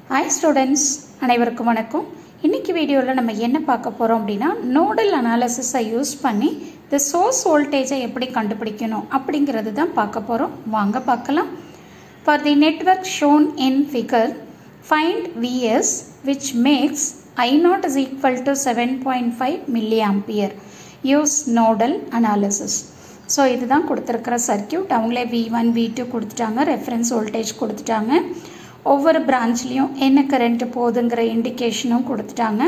Hi students, அனைவருக்கும் வணக்கம். இன்னைக்கு வீடியோல நம்ம என்ன பார்க்க போறோம் அப்படினா நோடல் அனாலிசிஸை யூஸ் பண்ணி the source voltage எப்படி கண்டுபிடிக்கணும் அப்படிங்கறது தான் பார்க்க போறோம். வாங்க பார்க்கலாம். For the network shown in figure, find Vs which makes I0 is equal to 7.5 milliampere. Use nodal analysis. So இதுதான் கொடுத்திருக்கிற சர்க்யூட். அவங்களே V1 V2 கொடுத்துட்டாங்க, ரெஃபரன்ஸ் வோல்டேஜ் கொடுத்துட்டாங்க. ஒவ்வொரு பிரான்ச்லயும் என்ன கரண்ட் போகுதுங்கற இண்டிகேஷனும் கொடுத்துட்டாங்க.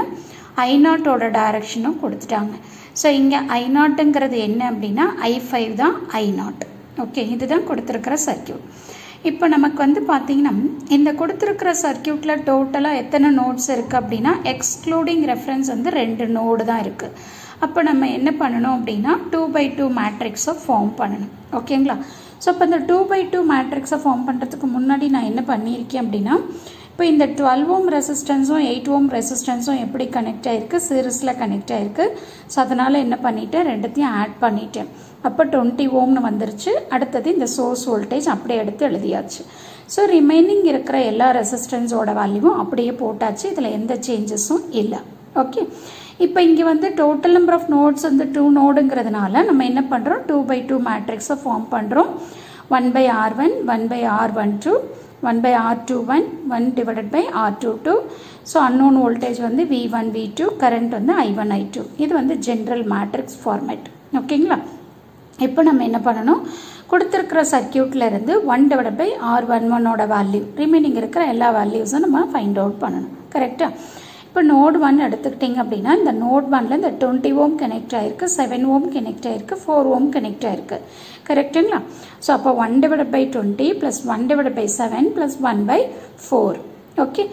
I0 ஓட டைரக்ஷனும் கொடுத்துட்டாங்க. சோ இங்க I0ங்கிறது என்ன அப்படினா I5 தான் I0. ஓகே, இதுதான் கொடுத்திருக்கிற சர்க்யூட். இப்போ நமக்கு வந்து பாத்தீங்கன்னா இந்த கொடுத்திருக்கிற சர்க்யூட்ல டோட்டலா எத்தனை நோட்ஸ் இருக்கு அப்படினா எக்ஸ்க்ளூடிங் ரெஃபரன்ஸ் வந்து 2 நோட் தான் இருக்கு. அப்ப நம்ம என்ன பண்ணனும் அப்படினா 2/2 மேட்ரிக்ஸை ஃபார்ம் பண்ணனும். ஓகேங்களா? சோ அப்ப இந்த 2/2 மேட்ரிக்ஸை ஃபார்ம் பண்றதுக்கு முன்னாடி நான் என்ன பண்ணிருக்கேன் அப்படினா இப்போ இந்த 12 ohm ரெசிஸ்டன்ஸும் 8 ohm ரெசிஸ்டன்ஸும் எப்படி கனெக்ட் ஆயிருக்கு, சீரிஸ்ல கனெக்ட் ஆயிருக்கு. சோ அதனால என்ன பண்ணிட்டேன், ரெண்டுத்தையும் ஆட் பண்ணிட்டேன். அப்ப 20 ohm னு வந்துருச்சு. அடுத்து இந்த சோர்ஸ் வோல்டேஜ் அப்படியே எடுத்து எழுதியாச்சு. சோ ரிமைனிங் இருக்கிற எல்லா ரெசிஸ்டன்ஸோட வேல்யூவும் அப்படியே போட்டாச்சு. இதுல எந்த சேஞ்சஸும் இல்ல. ஓகே, இப்போ இங்க வந்து டோட்டல் நம்பர் ஆஃப் நோட்ஸ் வந்து 2 நோடுங்கிறதுனால நம்ம என்ன பண்றோம், 2/2 மேட்ரிக்ஸை ஃபார்ம் பண்றோம். 1/R1 1/R12 1/R21 1/R22. So unknown voltage வந்து V1 V2, கரண்ட் வந்து I1 I2. இது வந்து ஜெனரல் மேட்ரிக்ஸ் ஃபார்மேட். ஓகேங்களா? இப்போ நம்ம என்ன பண்ணணும், கொடுத்திருக்கிற சர்க்யூட்ல இருந்து 1/R11 ஓட வேல்யூ, ரிமைனிங் இருக்கிற எல்லா வேல்யூஸும் நம்ம ஃபைண்ட் அவுட் பண்ணணும். கரெக்டா? இப்போ நோட் 1 எடுத்துக்கிட்டீங்க அப்படின்னா இந்த நோட் 1ல இந்த 20 ohm கனெக்ட் ஆயிருக்கு, 7 ohm கனெக்ட் ஆயிருக்கு, 4 ohm கனெக்ட் ஆயிருக்கு. கரெக்ட்டுங்களா? ஸோ அப்போ 1/20 + 1/7 + 1/4. ஓகே,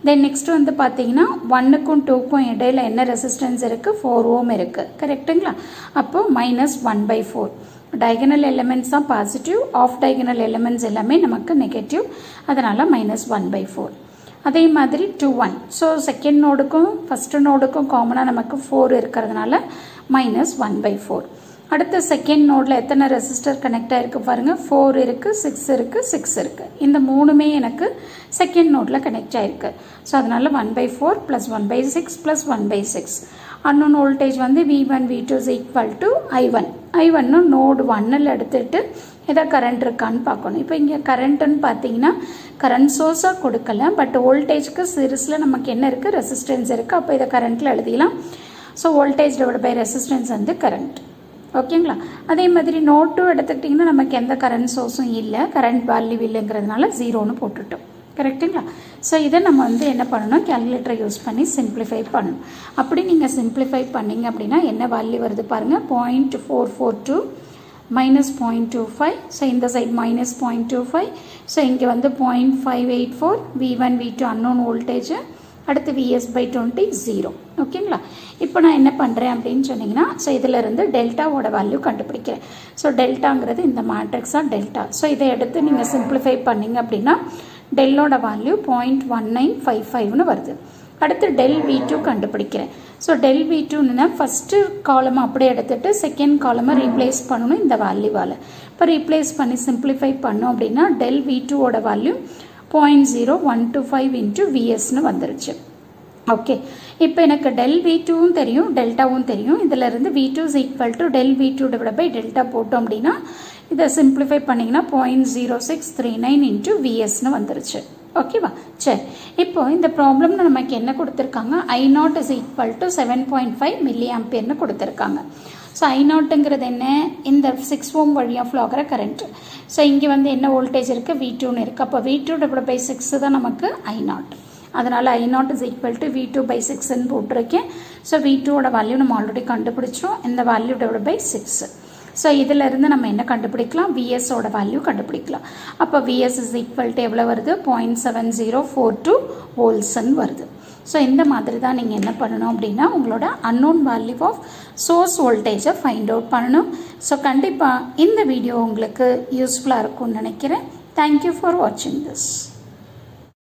தென் நெக்ஸ்ட் வந்து பார்த்தீங்கன்னா 1க்கும் 2க்கும் இடையில என்ன ரெசிஸ்டன்ஸ் இருக்கு, 4 ohm இருக்கு. கரெக்ட்டுங்களா? அப்போ -1/4. diagonal elements are positive, off diagonal elements எல்லாமே நமக்கு நெகட்டிவ். அதனால -1/4. அதே மாதிரி 2 1. ஸோ செகண்ட் நோடுக்கும் ஃபர்ஸ்ட் நோடுக்கும் காமனாக நமக்கு 4 இருக்கிறதுனால -1/4. அடுத்த செகண்ட் நோடில் எத்தனை ரெசிஸ்டர் கனெக்ட் ஆயிருக்கு பாருங்க, 4 இருக்கு, 6 இருக்கு, 6 இருக்கு. இந்த மூணுமே எனக்கு செகண்ட் நோடில் கனெக்ட் ஆயிருக்கு. ஸோ அதனால 1/4 + 1/6 + 1/6. அன்னோன் வோல்டேஜ் வந்து V1 V2 = I1. I1 node 1ல் எடுத்துட்டு ஏதா கரண்ட் இருக்கான்னு பார்க்கணும். இப்போ இங்கே கரண்ட்னு பார்த்தீங்கன்னா கரண்ட் சோர்ஸாக கொடுக்கல, பட் வோல்டேஜ்க்கு சீரிஸில் நமக்கு என்ன இருக்குது, ரெசிஸ்டன்ஸ் இருக்குது. அப்போ இதை கரண்ட்டில் எழுதிக்கலாம். So voltage divide by resistance வந்து கரண்ட். ஓகேங்களா? அதே மாதிரி நோட் 2 எடுத்துக்கிட்டிங்கன்னா நமக்கு எந்த கரண்ட் சோர்ஸும் இல்லை, கரண்ட் வேல்யூ இல்லைங்கிறதுனால 0ன்னு போட்டுட்டோம். கரெக்டுங்களா? ஸோ இதை நம்ம வந்து என்ன பண்ணணும், கேல்குலேட்டரை யூஸ் பண்ணி சிம்பிளிஃபை பண்ணணும். அப்படி நீங்கள் சிம்பிளிஃபை பண்ணீங்க அப்படின்னா என்ன வேல்யூ வருது பாருங்கள், 0.442 -0.25. ஸோ இந்த சைட் -0.25. ஸோ இங்கே வந்து 0.584 V1 V2 அன்னோன் வோல்டேஜ். அடுத்து Vs/20 0. ஓகேங்களா? இப்போ நான் என்ன பண்ணுறேன் அப்படின்னு சொன்னீங்கன்னா, ஸோ இதில் இருந்து டெல்டாவோட வேல்யூ கண்டுபிடிக்கிறேன். ஸோ டெல்டாங்கிறது இந்த மேட்ரிக்ஸாக டெல்டா. ஸோ இதை எடுத்து நீங்கள் சிம்பிளிஃபை பண்ணீங்க அப்படின்னா டெல்லோட வேல்யூ 0.1955னு வருது. அடுத்து டெல் V2 கண்டுபிடிக்கிறேன். ஸோ டெல் V2ன்னா ஃபஸ்ட்டு காலமை அப்படியே எடுத்துட்டு செகண்ட் காலமை ரீப்ளேஸ் பண்ணணும் இந்த வேல்யூவால். இப்போ ரீப்ளேஸ் பண்ணி சிம்பிளிஃபை பண்ணோம் அப்படின்னா டெல் V2ஓட வேல்யூ 0.0125 × Vsன்னு வந்துருச்சு. ஓகே, இப்போ எனக்கு டெல் V2வும் தெரியும், டெல்டாவும் தெரியும். இதில் இருந்து V2 = டெல் V2 / டெல்டா போட்டோம் அப்படின்னா இதை சிம்பிளிஃபை பண்ணிங்கன்னா 0.0639 × Vsன்னு வந்துருச்சு. ஓகேவா? சரி, இப்போ இந்த ப்ராப்ளம்ல நமக்கு என்ன கொடுத்துருக்காங்க, I0 = 7.5 milliampere கொடுத்துருக்காங்க. ஸோ I0ங்கிறது என்ன, இந்த 6 ohm வழியாக ஃப்ளோ ஆகிற கரண்ட். ஸோ இங்கே வந்து என்ன வோல்டேஜ் இருக்குது, V2ன்னு இருக்குது. அப்போ V2 / 6 தான் நமக்கு I0. அதனால் I0 = V2/6ன்னு போட்டிருக்கேன். ஸோ V2ஓட வேல்யூ நம்ம ஆல்ரெடி கண்டுபிடிச்சோம், இந்த வேல்யூ / 6. ஸோ இதில் இருந்து நம்ம என்ன கண்டுபிடிக்கலாம், Vsோட வேல்யூ கண்டுபிடிக்கலாம். அப்போ Vs = எவ்வளோ வருது, 0.7042 voltsன்னு வருது. ஸோ இந்த மாதிரி தான் நீங்கள் என்ன பண்ணணும் அப்படின்னா உங்களோட அன்னோன் வேல்யூ ஆஃப் சோர்ஸ் வோல்டேஜை ஃபைண்ட் அவுட் பண்ணணும். ஸோ கண்டிப்பாக இந்த வீடியோ உங்களுக்கு யூஸ்ஃபுல்லாக இருக்கும்னு நினைக்கிறேன். தேங்க்யூ ஃபார் வாட்சிங் திஸ்.